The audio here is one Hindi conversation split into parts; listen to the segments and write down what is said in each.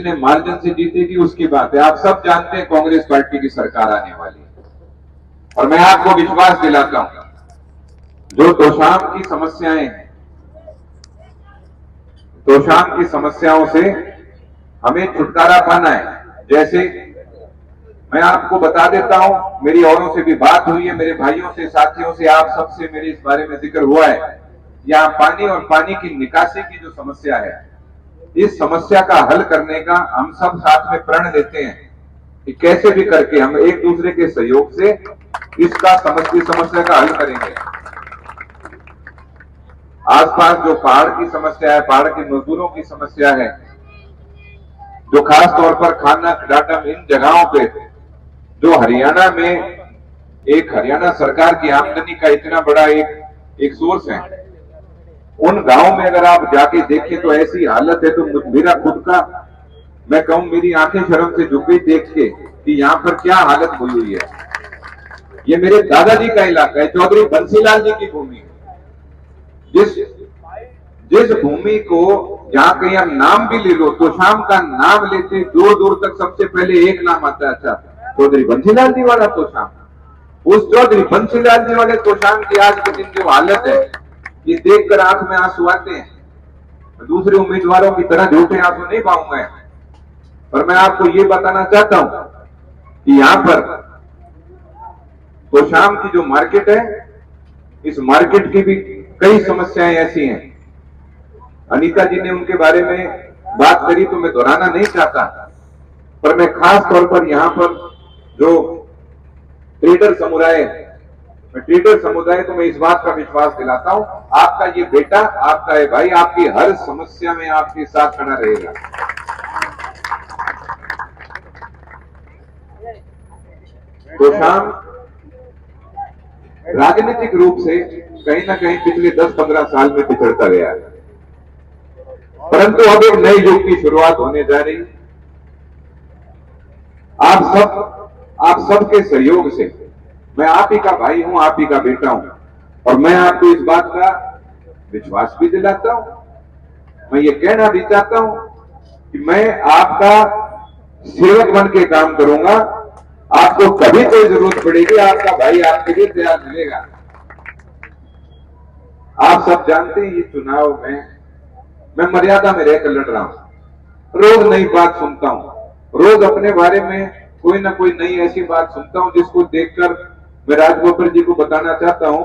ने मार्जिन से जीतेगी उसकी बात है। आप सब जानते हैं कांग्रेस पार्टी की सरकार आने वाली है और मैं आपको विश्वास दिलाता हूं, जो तोशाम की समस्याएं हैं, तोशाम की समस्याओं से हमें छुटकारा पाना है। जैसे मैं आपको बता देता हूं, मेरी औरों से भी बात हुई है, मेरे भाइयों से, साथियों से, आप सबसे मेरे इस बारे में जिक्र हुआ है। यहां पानी और पानी की निकासी की जो समस्या है, इस समस्या का हल करने का हम सब साथ में प्रण लेते हैं कि कैसे भी करके हम एक दूसरे के सहयोग से इसका समस्या का हल करेंगे। आसपास जो पहाड़ की समस्या है, पहाड़ के मजदूरों की समस्या है, जो खास तौर पर खाना डाटम इन जगहों पे, जो हरियाणा में एक हरियाणा सरकार की आमदनी का इतना बड़ा एक सोर्स है, उन गांवों में अगर आप जाके देखें तो ऐसी हालत है, तो मेरा खुद का, मैं कहूं मेरी आंखें शर्म से झुक गई देख के कि यहां पर क्या हालत हुई हुई है। ये मेरे दादाजी का इलाका है, चौधरी बंसीलाल जी की भूमि। जिस भूमि को जहां कहीं आप नाम भी ले लो, तोशाम का नाम लेते दूर दूर तक सबसे पहले एक नाम आता है, अच्छा चौधरी बंसीलाल जी वाला तोशाम। उस चौधरी बंसीलाल जी वाले तोशाम की आज के दिन जो हालत है, ये देखकर आंख में आंसू आते हैं। दूसरे उम्मीदवारों की तरह झूठे आंसू नहीं पाऊंगा, पर मैं आपको ये बताना चाहता हूं कि यहां पर तोशाम की जो मार्केट है, इस मार्केट की भी कई समस्याएं ऐसी हैं। अनीता जी ने उनके बारे में बात करी तो मैं दोहराना नहीं चाहता, पर मैं खास तौर पर यहां पर जो ट्रेडर समुदाय, ट्रेडर समुदाय को मैं इस बात का विश्वास दिलाता हूं, आपका ये बेटा, आपका ये भाई, आपकी हर समस्या में आपके साथ खड़ा रहेगा। तोशाम राजनीतिक रूप से कहीं ना कहीं पिछले 10-15 साल में पिछड़ता गया है, परंतु अब एक नए युग की शुरुआत होने जा रही। आप सबके सहयोग से, मैं आप ही का भाई हूं, आप ही का बेटा हूं, और मैं आपको इस बात का विश्वास भी दिलाता हूं, मैं ये कहना भी चाहता हूं कि मैं आपका सेवक बन के काम करूंगा। आपको कभी कोई जरूरत पड़ेगी, आपका भाई आपके लिए तैयार मिलेगा। आप सब जानते हैं, ये चुनाव में मैं मर्यादा में रहकर लड़ रहा हूं। रोज नई बात सुनता हूं, रोज अपने बारे में कोई ना कोई नई ऐसी बात सुनता हूं जिसको देखकर मैं राजगोपाल जी को बताना चाहता हूं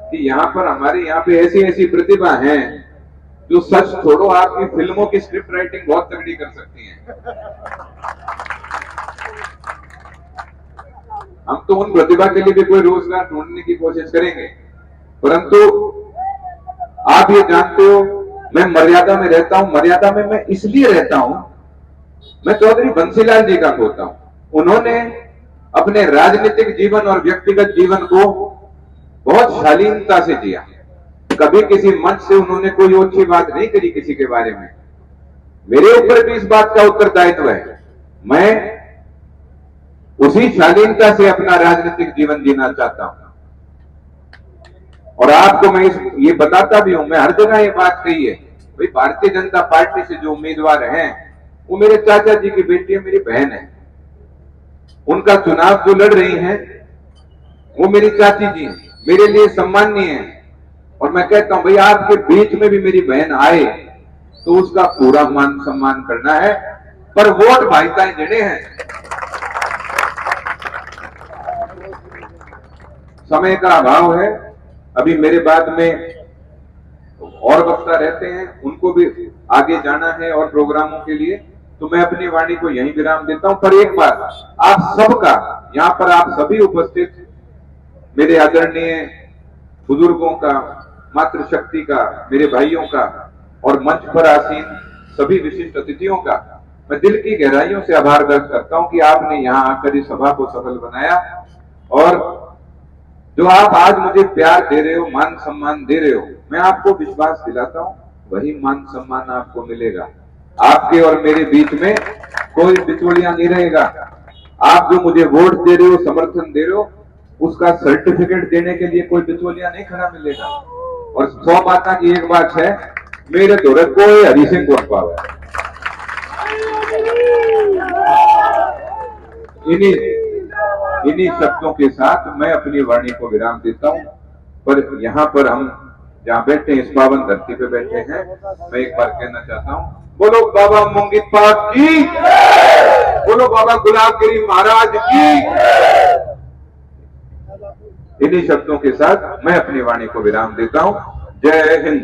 कि यहां पर हमारे यहां पे ऐसी ऐसी प्रतिभा हैं जो सच छोड़ो आपकी फिल्मों की स्क्रिप्ट राइटिंग बहुत तगड़ी कर सकती हैं। हम तो उन प्रतिभा के लिए भी कोई रोजगार ढूंढने की कोशिश करेंगे, परंतु आप ये जानते हो मैं मर्यादा में रहता हूं। मर्यादा में मैं इसलिए रहता हूं, मैं चौधरी बंसीलाल जी का पोता हूं। उन्होंने अपने राजनीतिक जीवन और व्यक्तिगत जीवन को बहुत शालीनता से जिया। कभी किसी मंच से उन्होंने कोई अच्छी बात नहीं करी किसी के बारे में। मेरे ऊपर भी इस बात का उत्तरदायित्व है, मैं उसी शालीनता से अपना राजनीतिक जीवन जीना चाहता हूं। और आपको मैं ये बताता भी हूं, मैं हर जगह ये बात कही है, भाई भारतीय जनता पार्टी से जो उम्मीदवार हैं वो मेरे चाचा जी की बेटी है, मेरी बहन है। उनका चुनाव जो लड़ रही हैं वो मेरी चाची जी हैं, मेरे लिए सम्माननीय है। और मैं कहता हूं भाई आपके बीच में भी मेरी बहन आए तो उसका पूरा मान सम्मान करना है, पर वोट भाईताएं जड़े हैं। समय का अभाव है, अभी मेरे बाद में और वक्ता रहते हैं, उनको भी आगे जाना है और प्रोग्रामों के लिए, तो मैं अपनी वाणी को यहीं विराम देता हूं। पर एक बात आप सबका, यहां पर आप सभी उपस्थित मेरे आदरणीय बुजुर्गों का, मातृशक्ति का, मेरे भाइयों का और मंच पर आसीन सभी विशिष्ट अतिथियों का मैं दिल की गहराइयों से आभार व्यक्त करता हूं कि आपने यहां आकर इस सभा को सफल बनाया। और जो आप आज मुझे प्यार दे रहे हो, मान सम्मान दे रहे हो, मैं आपको विश्वास दिलाता हूं वही मान सम्मान आपको मिलेगा। आपके और मेरे बीच में कोई बिचौलियां नहीं रहेगा। आप जो मुझे वोट दे रहे हो, समर्थन दे रहे हो, उसका सर्टिफिकेट देने के लिए कोई बिचौलियां नहीं खड़ा मिलेगा। और 100 बात की एक बात है, मेरे दौरे कोई हरी सिंह को पावे। इन्हीं शब्दों के साथ मैं अपनी वाणी को विराम देता हूं। पर यहाँ पर हम जहाँ बैठे हैं, इस पावन धरती पे बैठे हैं, मैं एक बार कहना चाहता हूं, बोलो बाबा मुंगित पाक की, बोलो बाबा गुलाबगिरी महाराज की। इन्हीं शब्दों के साथ मैं अपनी वाणी को विराम देता हूं। जय हिंद।